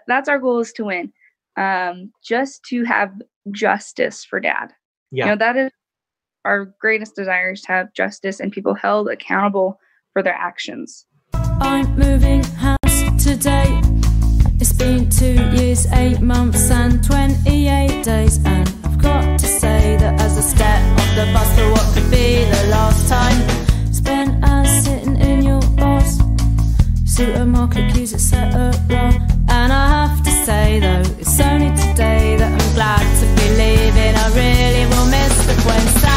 That's our goal, is to win. Just to have justice for Dad. Yeah. That is our greatest desire, is to have justice and people held accountable for their actions. I'm moving house today. It's been 2 years, 8 months and 28 days, and I've got to say that as I step off the bus for what could be the last time spent as sitting in your boss, supermarket queues, etc. And I have to say though, it's only today that I'm glad to be leaving. I really will miss the when Santa.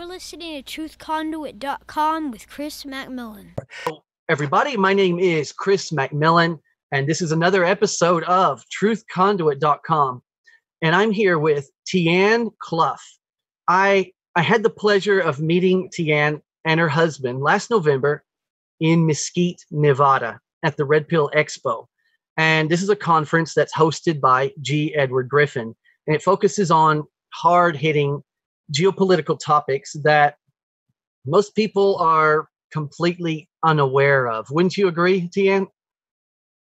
Listening to truthconduit.com with Chris McMillan. Hello, everybody. My name is Chris McMillan, and this is another episode of truthconduit.com. And I'm here with Tean Cluff. I had the pleasure of meeting Tean and her husband last November in Mesquite, Nevada at the Red Pill Expo. And this is a conference that's hosted by G. Edward Griffin, and it focuses on hard-hitting geopolitical topics that most people are completely unaware of. Wouldn't you agree, Tean?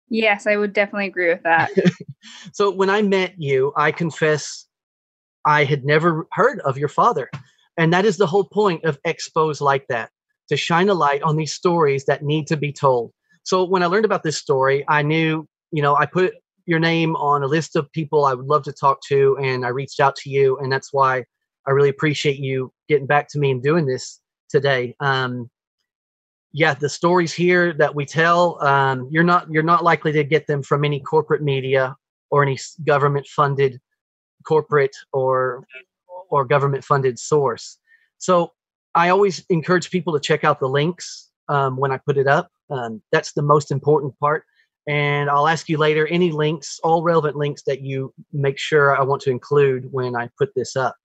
Yes, I would definitely agree with that. So when I met you, I confess I had never heard of your father. And that is the whole point of expos like that, to shine a light on these stories that need to be told. So when I learned about this story, I knew, I put your name on a list of people I would love to talk to, and I reached out to you, and that's why I really appreciate you getting back to me and doing this today. The stories here that we tell, you're not likely to get them from any corporate media or any government-funded corporate or government-funded source. So I always encourage people to check out the links when I put it up. That's the most important part. And I'll ask you later any links, all relevant links that you make sure I want to include when I put this up.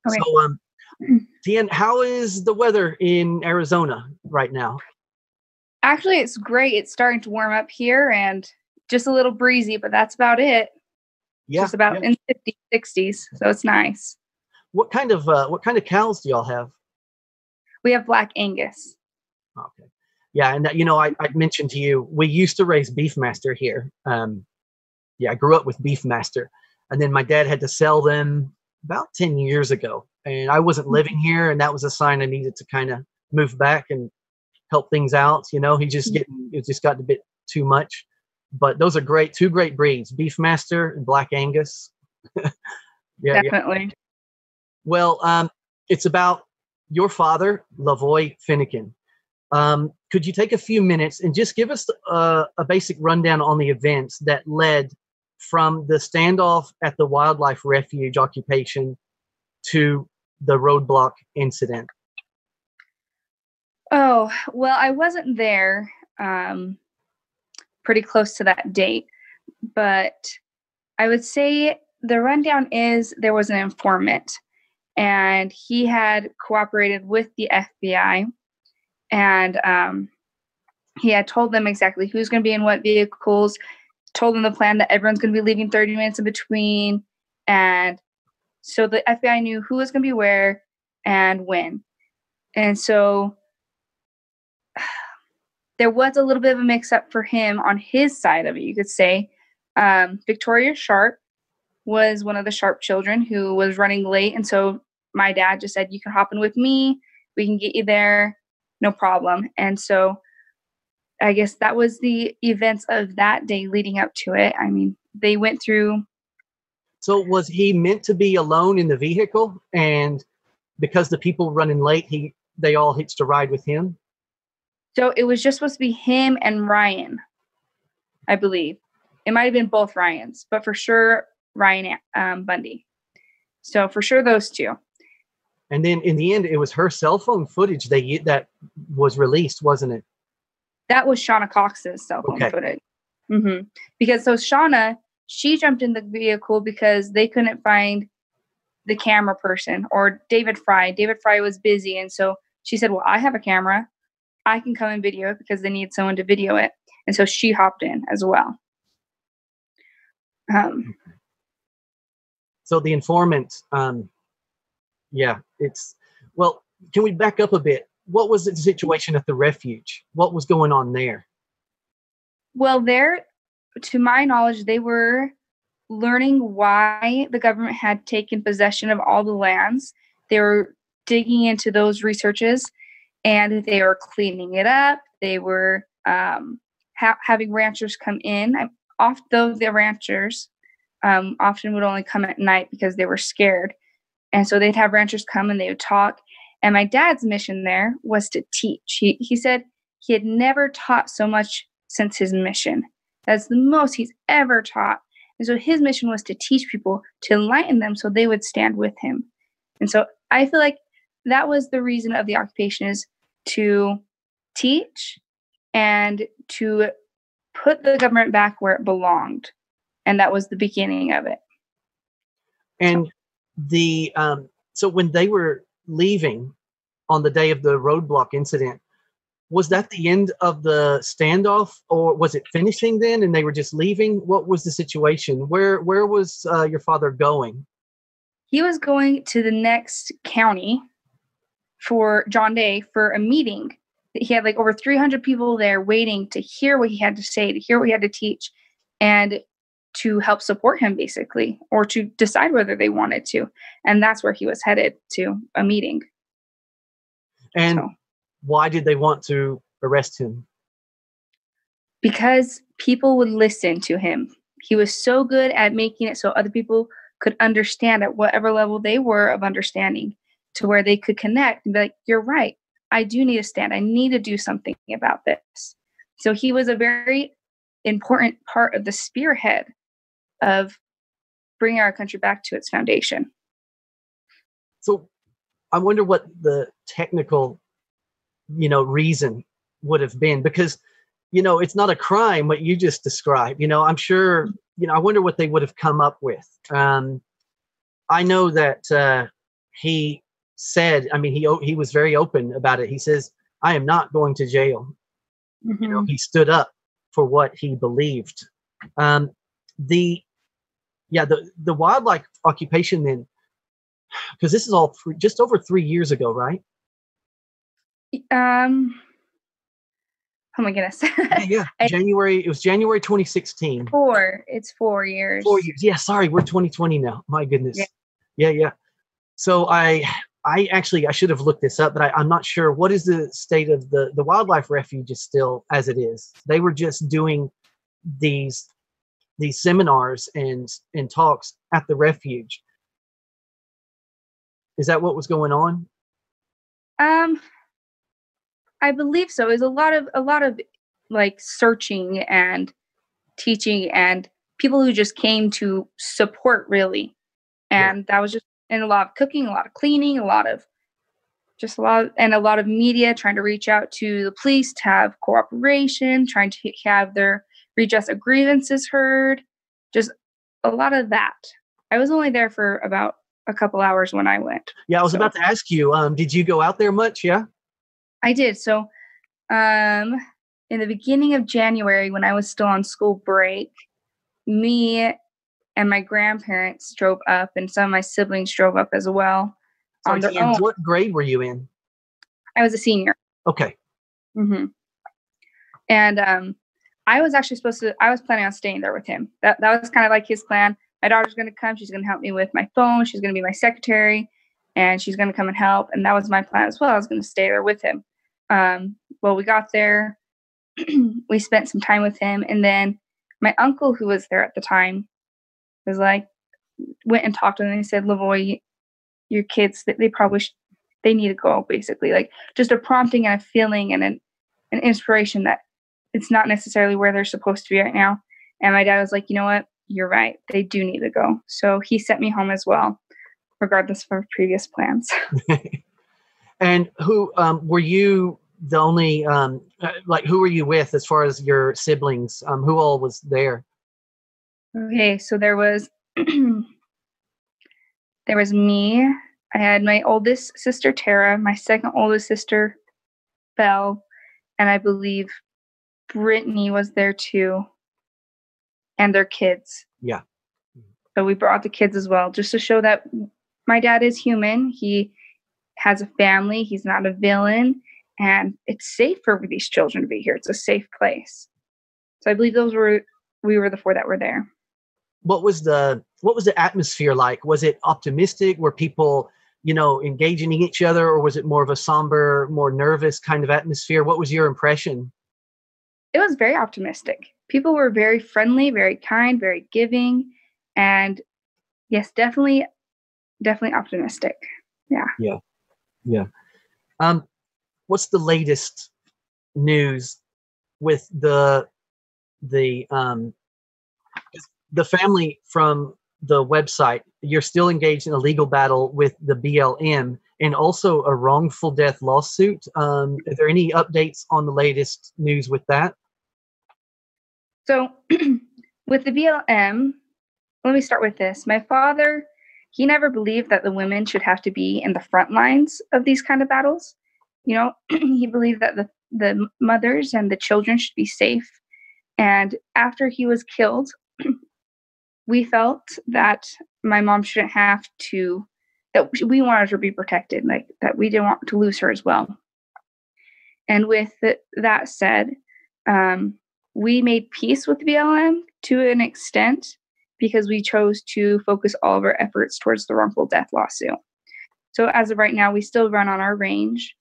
Okay. So, Tean, how is the weather in Arizona right now? Actually, it's great. It's starting to warm up here, and just a little breezy, but that's about it. Yeah, just about in the 50s, 60s, so it's nice. What kind of cows do y'all have? We have Black Angus. Okay. Yeah, and I mentioned to you, we used to raise Beefmaster here. I grew up with Beefmaster, and then my dad had to sell them about 10 years ago, and I wasn't living here, and that was a sign I needed to kind of move back and help things out. It just got a bit too much. But those are two great breeds, Beefmaster and Black Angus. Definitely. Yeah. Well, it's about your father, Lavoy Finicum. Could you take a few minutes and just give us a basic rundown on the events that led from the standoff at the wildlife refuge occupation to the roadblock incident? Oh, well, I wasn't there pretty close to that date, but I would say the rundown is there was an informant, and he had cooperated with the FBI, and he had told them exactly who's going to be in what vehicles, told them the plan that everyone's going to be leaving 30 minutes in between. And so the FBI knew who was going to be where and when. And so there was a little bit of a mix-up for him on his side of it, you could say. Victoria Sharp was one of the Sharp children who was running late. And so my dad just said, you can hop in with me. We can get you there. No problem. And so I guess that was the events of that day leading up to it. I mean, they went through. So was he meant to be alone in the vehicle? And because the people running late, they all hitched a ride with him? So it was just supposed to be him and Ryan, I believe. It might have been both Ryans, but for sure, Ryan Bundy. So for sure, those two. And then in the end, it was her cell phone footage that was released, wasn't it? That was Shauna Cox's cell phone footage. Mm-hmm. Because so Shauna, she jumped in the vehicle because they couldn't find the camera person, or David Fry. David Fry was busy, and so she said, well, I have a camera. I can come and video it because they need someone to video it. And so she hopped in as well. So the informant, well, can we back up a bit? What was the situation at the refuge? What was going on there? Well, there, to my knowledge, they were learning why the government had taken possession of all the lands. They were digging into those researches, and they were cleaning it up. They were having ranchers come in. Though the ranchers often would only come at night because they were scared. And so they'd have ranchers come and they would talk. And my dad's mission there was to teach. He said he had never taught so much since his mission. That's the most he's ever taught. And so his mission was to teach people, to enlighten them so they would stand with him. And so I feel like that was the reason of the occupation, is to teach and to put the government back where it belonged. And that was the beginning of it. And so when they were leaving on the day of the roadblock incident, was that the end of the standoff, or was it finishing then and they were just leaving? What was the situation? Where was your father going? He was going to the next county for John Day for a meeting. He had like over 300 people there waiting to hear what he had to say, to hear what he had to teach, and to help support him, basically, or to decide whether they wanted to. And that's where he was headed, to a meeting. And why did they want to arrest him? Because people would listen to him. He was so good at making it so other people could understand at whatever level they were of understanding, to where they could connect and be like, you're right. I do need to stand. I need to do something about this. So he was a very important part of the spearhead of bringing our country back to its foundation. So I wonder what the technical, reason would have been, because, it's not a crime what you just described. I'm sure, I wonder what they would have come up with. I know that he said, he was very open about it. He says, I am not going to jail. Mm-hmm. He stood up for what he believed. The wildlife occupation then, because this is all just over 3 years ago, right? Oh my goodness. Yeah. It was January 2016. It's 4 years. 4 years. Yeah. Sorry. We're 2020 now. My goodness. Yeah. So I should have looked this up, but I'm not sure. What is the state of the wildlife refuge is still as it is. They were just doing these seminars and talks at the refuge. Is that what was going on? I believe so. It was a lot of like searching and teaching and people who just came to support, really. And that was just, and a lot of cooking, a lot of cleaning, a lot of media trying to reach out to the police to have cooperation, trying to have their redress of grievances heard. Just a lot of that. I was only there for about a couple hours when I went. Yeah, I was about to ask you, did you go out there much? Yeah? I did. So in the beginning of January, when I was still on school break, me and my grandparents drove up, and some of my siblings drove up as well. Sorry, on their own. What grade were you in? I was a senior. Okay. Mm-hmm. And I was planning on staying there with him. That was kind of like his plan. My daughter's going to come. She's going to help me with my phone. She's going to be my secretary, and she's going to come and help. And that was my plan as well. I was going to stay there with him. Well, we got there. We spent some time with him. And then my uncle, who was there at the time, was like, went and talked to him, and he said, Lavoy, your kids, they need to go, basically. Like, just a prompting and a feeling and an inspiration that it's not necessarily where they're supposed to be right now. And my dad was like, you know what? You're right. They do need to go. So he sent me home as well, regardless of our previous plans. And who were you the only, who were you with as far as your siblings? Who all was there? Okay, so there was me. I had my oldest sister, Tara, my second oldest sister, Belle, and I believe Brittany was there too, and their kids. Yeah. So we brought the kids as well, just to show that my dad is human. He has a family. He's not a villain. And it's safe for these children to be here. It's a safe place. So I believe we were the 4 that were there. What was the atmosphere like? Was it optimistic? Were people, engaging each other, or was it more of a somber, more nervous kind of atmosphere? What was your impression? It was very optimistic. People were very friendly, very kind, very giving, and yes, definitely optimistic. Yeah. Yeah. What's the latest news with the family from the website? You're still engaged in a legal battle with the BLM and also a wrongful death lawsuit. Are there any updates on the latest news with that? So with the BLM, let me start with this. My father, he never believed that the women should have to be in the front lines of these kind of battles. He believed that the mothers and the children should be safe. And after he was killed, we felt that my mom shouldn't have to, that we wanted her to be protected, like that we didn't want to lose her as well. And with that said, we made peace with BLM to an extent because we chose to focus all of our efforts towards the wrongful death lawsuit. So as of right now, we still run on our range.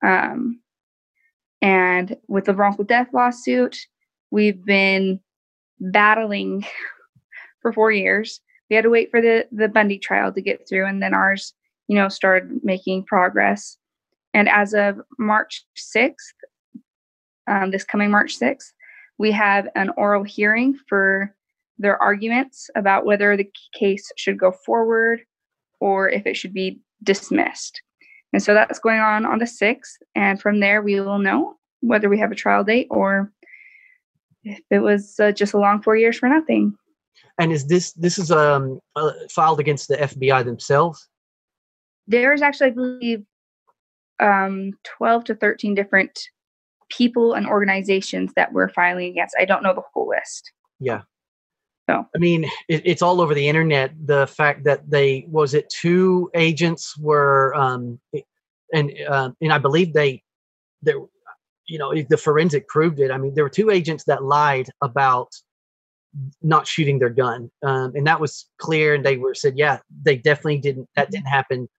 And with the wrongful death lawsuit, we've been battling for 4 years. We had to wait for the Bundy trial to get through, and then ours, started making progress. And as of March 6th, this coming March 6th, we have an oral hearing for their arguments about whether the case should go forward or if it should be dismissed. And so that's going on the 6th. And from there, we will know whether we have a trial date or if it was just a long 4 years for nothing. And is this is filed against the FBI themselves? There's actually, I believe, 12 to 13 different people and organizations that we're filing against. I don't know the whole list. Yeah. So I mean, it's all over the internet. The fact that 2 agents were, and I believe the forensic proved it. I mean, there were 2 agents that lied about not shooting their gun, and that was clear. And they said, yeah, they definitely didn't. That didn't happen.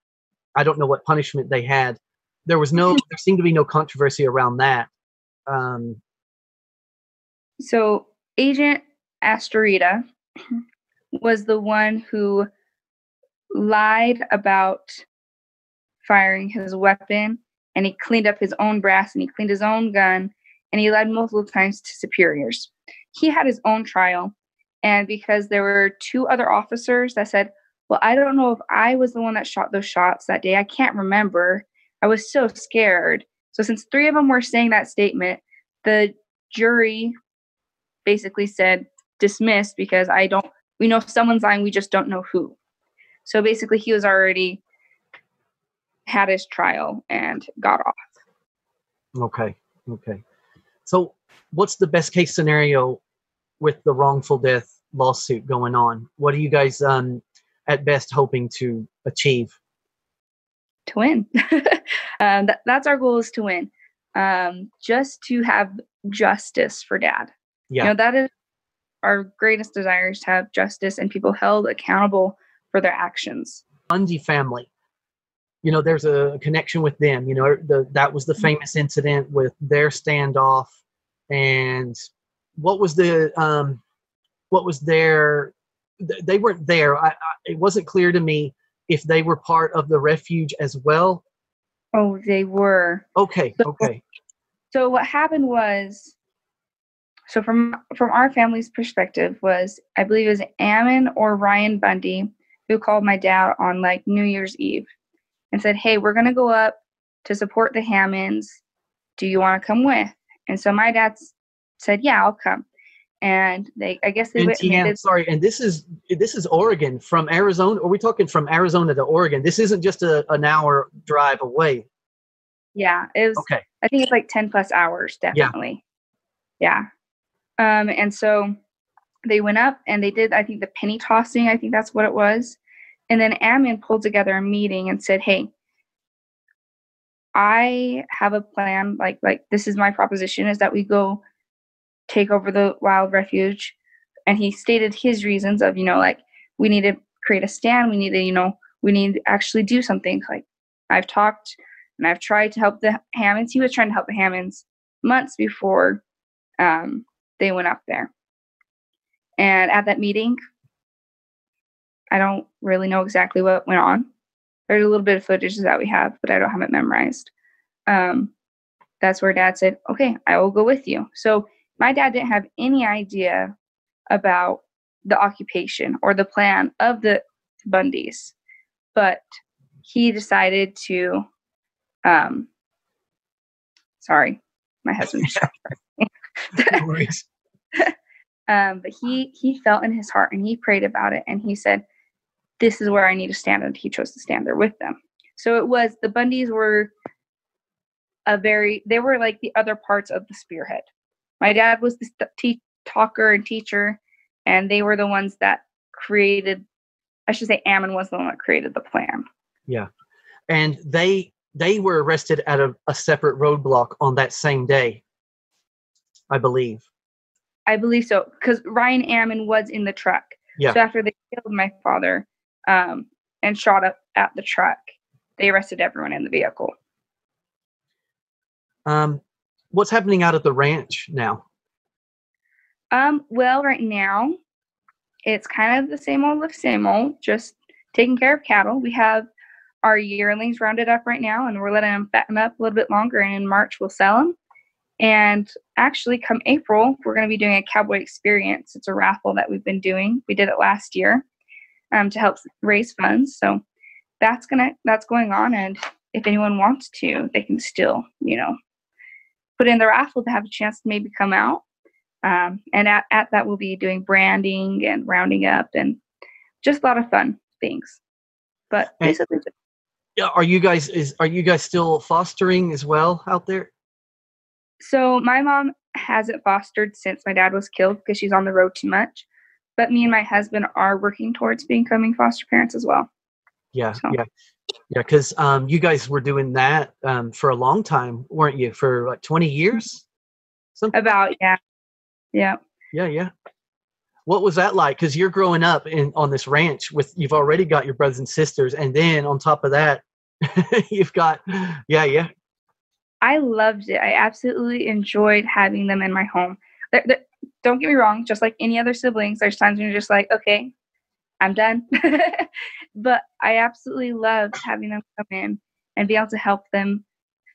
I don't know what punishment they had. There seemed to be no controversy around that. So Agent Astorita was the one who lied about firing his weapon, and he cleaned up his own brass, and he cleaned his own gun, and he lied multiple times to superiors. He had his own trial, and because there were 2 other officers that said, well, I don't know if I was the one that shot those shots that day. I can't remember. I was so scared. So since 3 of them were saying that statement, the jury basically said dismissed because we know someone's lying, we just don't know who. So basically he was already had his trial and got off. Okay. So what's the best case scenario with the wrongful death lawsuit going on? What are you guys at best hoping to achieve? To win. That's our goal, is to win. Just to have justice for Dad. Yeah. That is our greatest desire, is to have justice and people held accountable for their actions. Bundy family, there's a connection with them. That was the famous incident with their standoff. And what was their, they weren't there. It wasn't clear to me if they were part of the refuge as well. Oh, they were. Okay. So what happened was, so from our family's perspective was, I believe it was Ammon or Ryan Bundy who called my dad on like New Year's Eve and said, hey, we're going to go up to support the Hammonds. Do you want to come with? And so my dad said, yeah, I'll come. And I guess they went. Sorry, and this is Oregon from Arizona. Are we talking from Arizona to Oregon? This isn't just an hour drive away. Yeah, it was. Okay. I think it's like 10 plus hours, definitely. Yeah. And so they went up and they did, I think, the penny tossing. I think that's what it was. And then Ammon pulled together a meeting and said, hey, I have a plan. Like this is my proposition, is that we go take over the wild refuge. And he stated his reasons of, like, we need to create a stand. We need to, we need to actually do something. Like, I've talked and I've tried to help the Hammonds. He was trying to help the Hammonds months before they went up there. And at that meeting, I don't really know exactly what went on. There's a little bit of footage that we have, but I don't have it memorized. That's where Dad said, okay, I will go with you. So my dad didn't have any idea about the occupation or the plan of the Bundys, but he decided to, sorry, my husband just No worries. but he felt in his heart and he prayed about it and he said, this is where I need to stand, and he chose to stand there with them. So it was, the Bundys were they were like the other parts of the spearhead. My dad was the talker and teacher, and they were the ones that created, I should say Ammon was the one that created the plan. Yeah. And they were arrested at a separate roadblock on that same day, I believe. I believe so, because Ryan Ammon was in the truck. Yeah. So after they killed my father and shot up at the truck, they arrested everyone in the vehicle. What's happening out at the ranch now? Well, right now, it's kind of the same old, just taking care of cattle. We have our yearlings rounded up right now, and we're letting them fatten up a little bit longer, and in March we'll sell them. And actually, come April, we're going to be doing a cowboy experience. It's a raffle that we've been doing. We did it last year to help raise funds. So that's going on, and if anyone wants to, they can still, put in the raffle to have a chance to maybe come out. And at that, we'll be doing branding and rounding up and just a lot of fun things. But basically, are you guys still fostering as well out there? So my mom hasn't fostered since my dad was killed because she's on the road too much. But me and my husband are working towards becoming foster parents as well. Yeah. Because you guys were doing that for a long time, weren't you? For like 20 years? Something about, yeah. Yeah. What was that like? Because you're growing up on this ranch you've already got your brothers and sisters, and then on top of that, you've got, yeah. I loved it. I absolutely enjoyed having them in my home. Don't get me wrong, just like any other siblings, there's times when you're just like, okay, I'm done. But I absolutely loved having them come in and be able to help them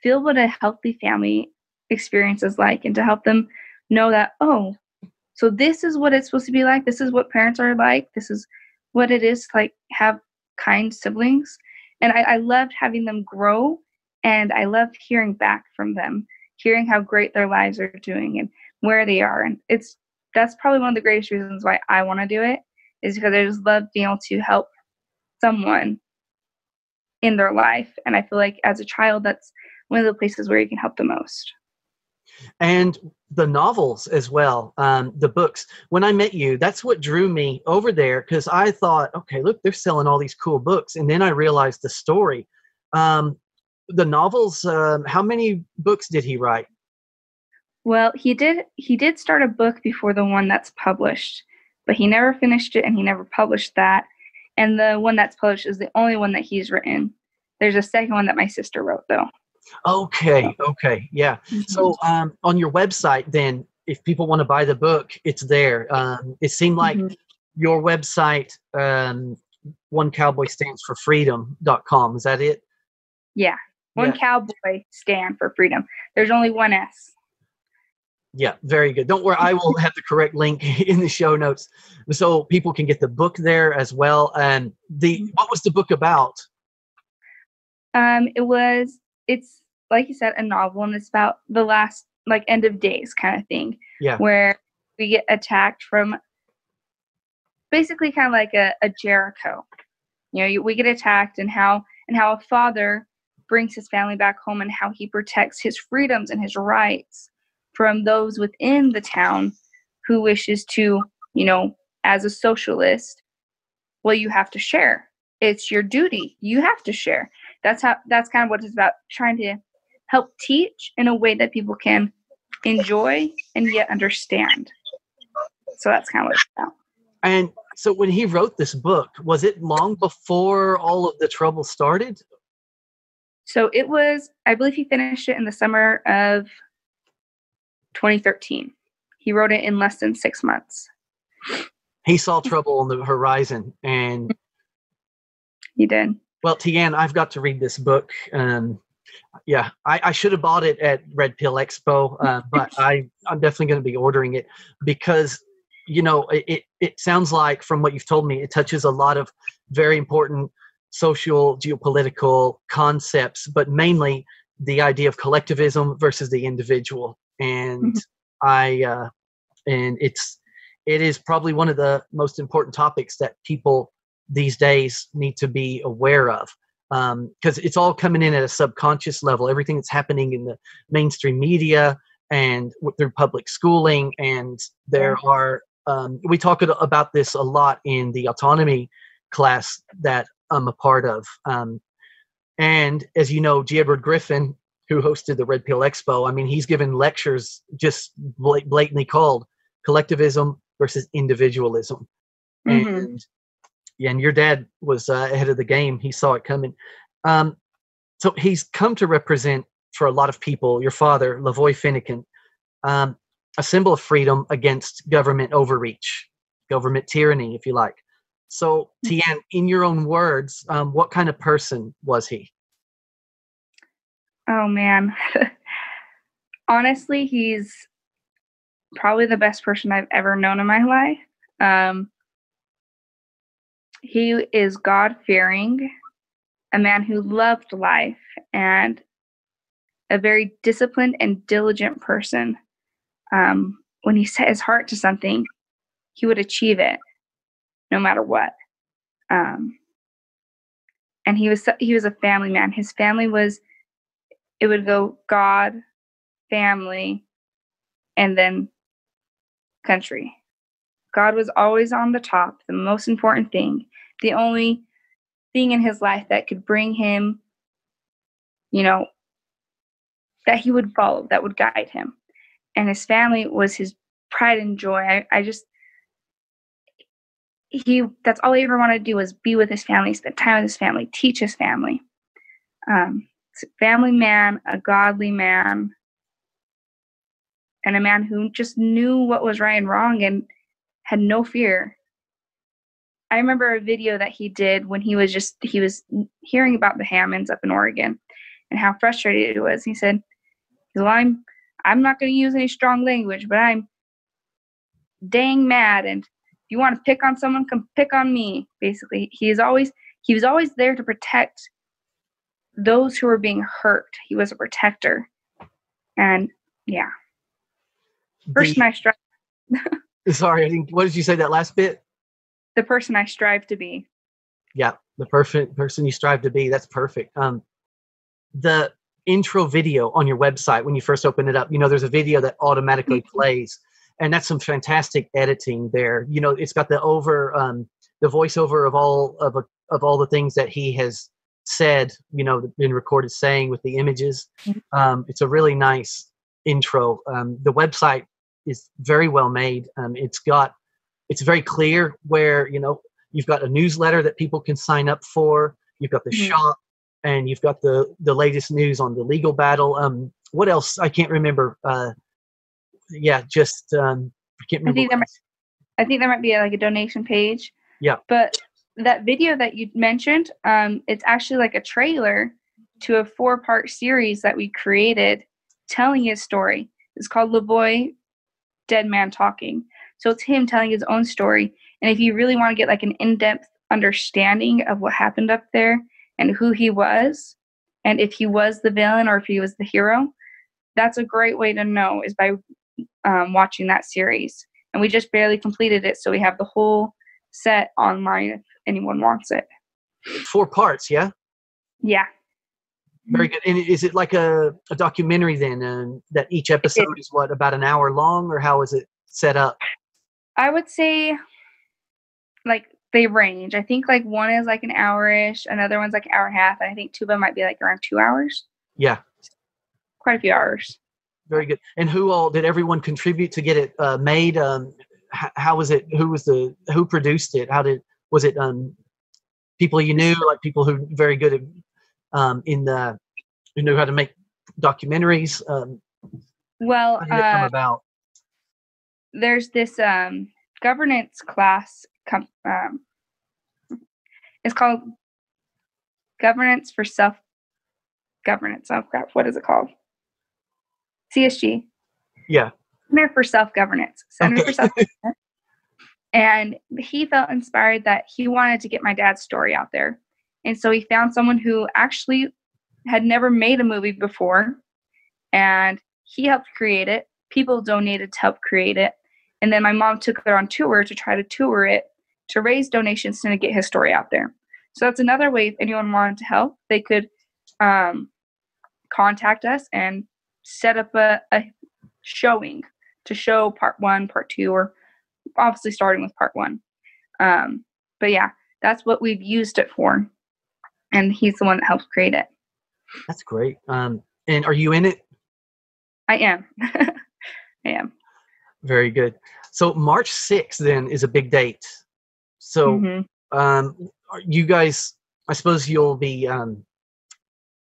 feel what a healthy family experience is like, and to help them know that, oh, so this is what it's supposed to be like. This is what parents are like. This is what it is to like have kind siblings. And I loved having them grow, and I loved hearing back from them, hearing how great their lives are doing and where they are. And that's probably one of the greatest reasons why I want to do it, is because I just love being able to help someone in their life. And I feel like as a child, that's one of the places where you can help the most. And the novels as well, the books. When I met you, that's what drew me over there, because I thought, okay, look, they're selling all these cool books. And then I realized the story. The novels, how many books did he write? Well, he did start a book before the one that's published, but he never finished it and he never published that. And the one that's published is the only one that he's written. There's a second one that my sister wrote, though. Okay, yeah. Mm-hmm. So on your website, then, if people want to buy the book, it's there. It seemed like your website, One Cowboy Stands for Freedom.com. Is that it? Yeah. One Cowboy Stand for Freedom. There's only one S. Yeah, very good. Don't worry, I will have the correct link in the show notes so people can get the book there as well. And what was the book about? It's like you said, a novel, and it's about the last, like, end of days kind of thing. Yeah. Where we get attacked from basically kind of like a Jericho. We get attacked, and how a father brings his family back home, and how he protects his freedoms and his rights from those within the town who wishes to as a socialist, well, you have to share. It's your duty. You have to share. That's kind of what it's about, trying to help teach in a way that people can enjoy and yet understand. So that's kind of what it's about. And so when he wrote this book, was it long before all of the trouble started? So it was, I believe he finished it in the summer of 2013. He wrote it in less than 6 months. He saw trouble on the horizon, and he did. Well, Tean, I've got to read this book. Yeah, I should have bought it at Red Pill Expo, but I'm definitely going to be ordering it because, it sounds like from what you've told me, it touches a lot of very important social, geopolitical concepts, but mainly the idea of collectivism versus the individual. And it is probably one of the most important topics that people these days need to be aware of, because it's all coming in at a subconscious level. Everything that's happening in the mainstream media and through public schooling, and there are we talk about this a lot in the autonomy class that I'm a part of. And as you know, G. Edward Griffin, who hosted the Red Pill Expo, I mean, he's given lectures just blatantly called collectivism versus individualism. And your dad was ahead of the game. He saw it coming. So he's come to represent, for a lot of people, your father, Lavoy Finicum, a symbol of freedom against government overreach, government tyranny, if you like. So, Tean, in your own words, what kind of person was he? Oh, man. Honestly, he's probably the best person I've ever known in my life. He is God-fearing, a man who loved life, and a very disciplined and diligent person. When he set his heart to something, he would achieve it, no matter what. And he was a family man. His family it would go God, family, and then country. God was always on the top, the most important thing, the only thing in his life that could bring him, that he would follow, that would guide him. And his family was his pride and joy. That's all he ever wanted to do, was be with his family, spend time with his family, teach his family. Family man, a godly man, and a man who just knew what was right and wrong and had no fear. I remember a video that he did when he was hearing about the Hammonds up in Oregon and how frustrated he was. He said, well, I'm not going to use any strong language, but I'm dang mad, and if you want to pick on someone, come pick on me. Basically, he was always there to protect those who were being hurt. He was a protector. And yeah. Person I strive. Sorry, what did you say that last bit? The person I strive to be. Yeah, the perfect person you strive to be. That's perfect. The intro video on your website, when you first open it up, there's a video that automatically plays, and that's some fantastic editing there. It's got the voiceover of all the things that he has said, been recorded saying with the images. It's a really nice intro. The website is very well made. It's very clear where, you've got a newsletter that people can sign up for. You've got the shop, and you've got the latest news on the legal battle. What else? I can't remember. I can't remember. I think there might be like a donation page. Yeah. But that video that you mentioned, it's actually like a trailer to a 4-part series that we created telling his story. It's called Lavoy Dead Man Talking. So it's him telling his own story. And if you really want to get like an in-depth understanding of what happened up there and who he was, and if he was the villain or if he was the hero, that's a great way to know, is by watching that series. And we just barely completed it, so we have the whole set online if anyone wants it. 4 parts, yeah? Yeah. Very good. And is it like a documentary then, that each episode is about an hour long, or how is it set up? I would say like they range. I think like one is like an hour-ish, another one's like an hour and a half, and I think two of them might be like around 2 hours. Yeah. Quite a few hours. Very good. And who all did everyone contribute to get it made? How was it? Who produced it? Was it people you knew, like people who very good at who knew how to make documentaries? Well, how did it come about? There's this governance class. It's called Governance for Self-Governance. Oh crap! What is it called? CSG. Yeah. Center for Self-Governance. Center Okay. for Self-Governance. And he felt inspired that he wanted to get my dad's story out there. And so he found someone who actually had never made a movie before. And he helped create it. People donated to help create it. And then my mom took it on tour to try to tour it to raise donations to get his story out there. So that's another way if anyone wanted to help, they could contact us and set up a showing to show part 1, part 2, or obviously starting with part 1. But yeah, that's what we've used it for. And he's the one that helped create it. That's great. And are you in it? I am. I am. Very good. So March 6th then is a big date. So you guys, I suppose you'll be,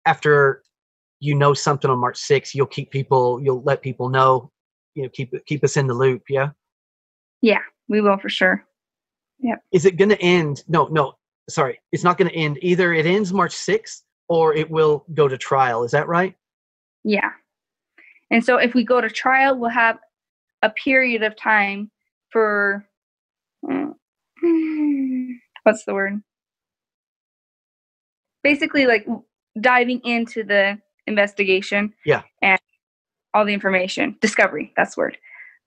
after you know something on March 6th, you'll let people know, keep us in the loop. Yeah. Yeah, we will for sure. Yeah. Is it going to end? No, sorry. It's not going to end. Either it ends March 6th or it will go to trial. Is that right? Yeah. And so if we go to trial, we'll have a period of time for, what's the word? Basically like diving into the investigation. Yeah. And all the information. Discovery, that's the word.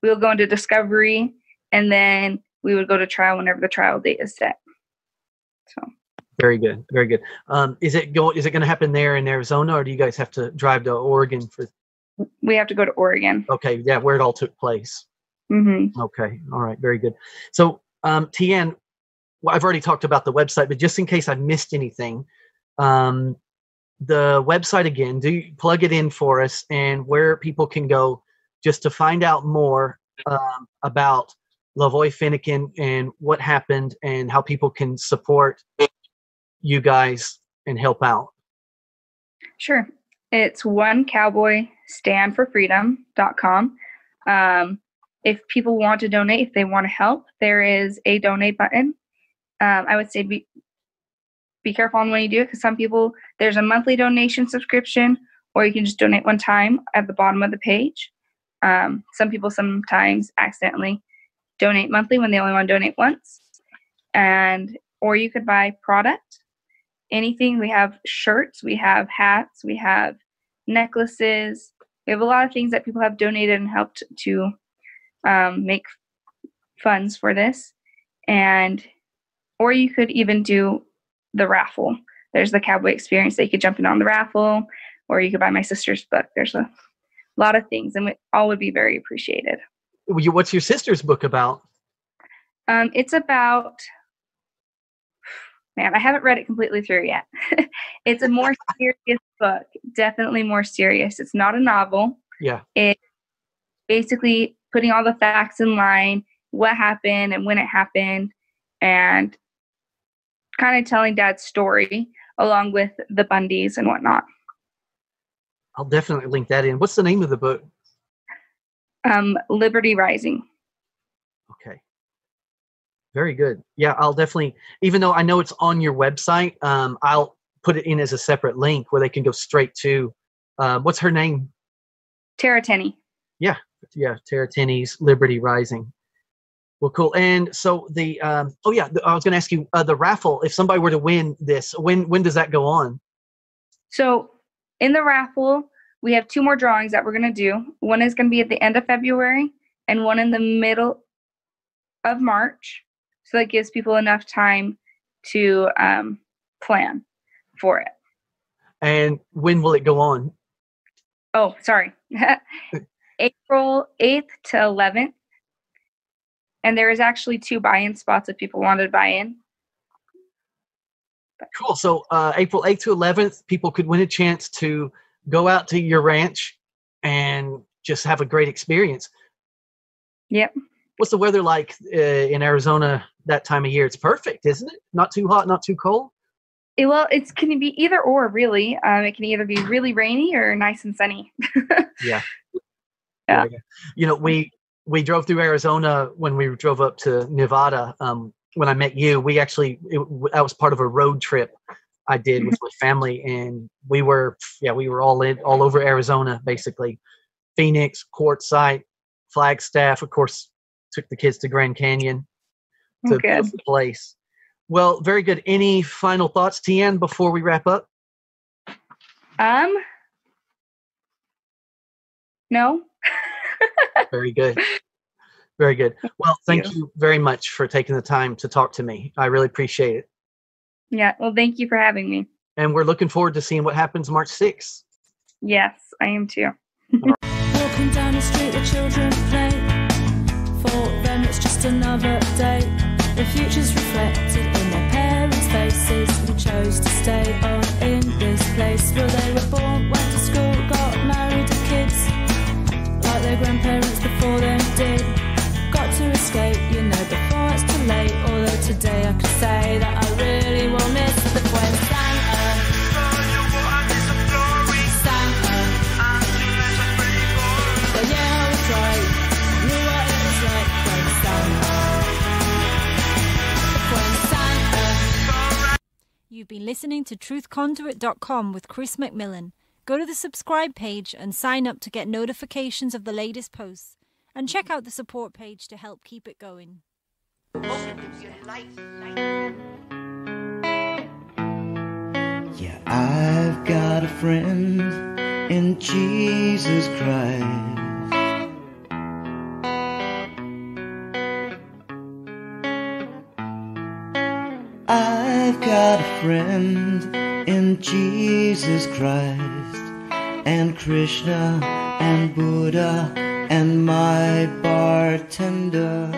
We'll go into discovery, and then we would go to trial whenever the trial date is set. So. Very good. Very good. Is it going to happen there in Arizona, or do you guys have to drive to Oregon for? We have to go to Oregon. Okay. Yeah. Where it all took place. Mm-hmm. Okay. All right. Very good. So, Tean, well, I've already talked about the website, but just in case I missed anything, the website again, do you plug it in for us and where people can go just to find out more about Lavoy Finicum and what happened and how people can support you guys and help out. Sure. It's onecowboystandforfreedom.com. If people want to donate, if they want to help, there is a donate button. I would say be careful on when you do it, because some people, there's a monthly donation subscription, or you can just donate one time at the bottom of the page. Some people sometimes accidentally donate monthly when they only want to donate once. Or you could buy product, anything. We have shirts, we have hats, we have necklaces. We have a lot of things that people have donated and helped to make funds for this. Or you could even do the raffle. There's the cowboy experience that you could jump in on the raffle, or you could buy my sister's book. There's a lot of things, and all would be very appreciated. What's your sister's book about? It's about, man, I haven't read it completely through yet. It's a more serious book, definitely more serious. It's not a novel. Yeah. It's basically putting all the facts in line, what happened and when it happened, and kind of telling Dad's story along with the Bundys and whatnot. I'll definitely link that in. What's the name of the book? Liberty Rising. Okay. Very good. Yeah, I'll definitely, even though I know it's on your website, I'll put it in as a separate link where they can go straight to, what's her name? Tara Tenney. Yeah, Tara Tenney's Liberty Rising. Well, cool. And so I was going to ask you the raffle. If somebody were to win this, when does that go on? So in the raffle, we have 2 more drawings that we're going to do. One is going to be at the end of February and one in the middle of March. So that gives people enough time to plan for it. And when will it go on? Oh, sorry. April 8th to 11th. And there is actually 2 buy-in spots if people wanted to buy in. Cool. So April 8th to 11th, people could win a chance to go out to your ranch and just have a great experience. Yep. What's the weather like in Arizona that time of year? It's perfect, isn't it? Not too hot, not too cold? Well, it's can be either or, really. It can either be really rainy or nice and sunny. Yeah. Yeah. You know, we drove through Arizona when we drove up to Nevada. When I met you, I was part of a road trip I did with my family, and we were all over Arizona, basically. Phoenix, Quartzsite, Flagstaff, of course, took the kids to Grand Canyon. It's a beautiful place. Well, very good. Any final thoughts, Tean, before we wrap up? No. Very good. Very good. Well, thank you very much for taking the time to talk to me. I really appreciate it. Yeah. Well, thank you for having me. And we're looking forward to seeing what happens March 6th. Yes, I am too. Walking down the street where children play. For them it's just another day. The future's reflected in their parents' faces, who chose to stay on in this place where they were born, went to school, got married, had kids, like their grandparents before them did. Got to escape, you know, before it's too late. Although today I could say that I really will miss the when Santa, but yeah, I was right, knew what it was like when Santa. You've been listening to truthconduit.com with Chris McMillan. Go to the subscribe page and sign up to get notifications of the latest posts. And check out the support page to help keep it going. Yeah, I've got a friend in Jesus Christ. I've got a friend in Jesus Christ, and Krishna and Buddha and my bartender.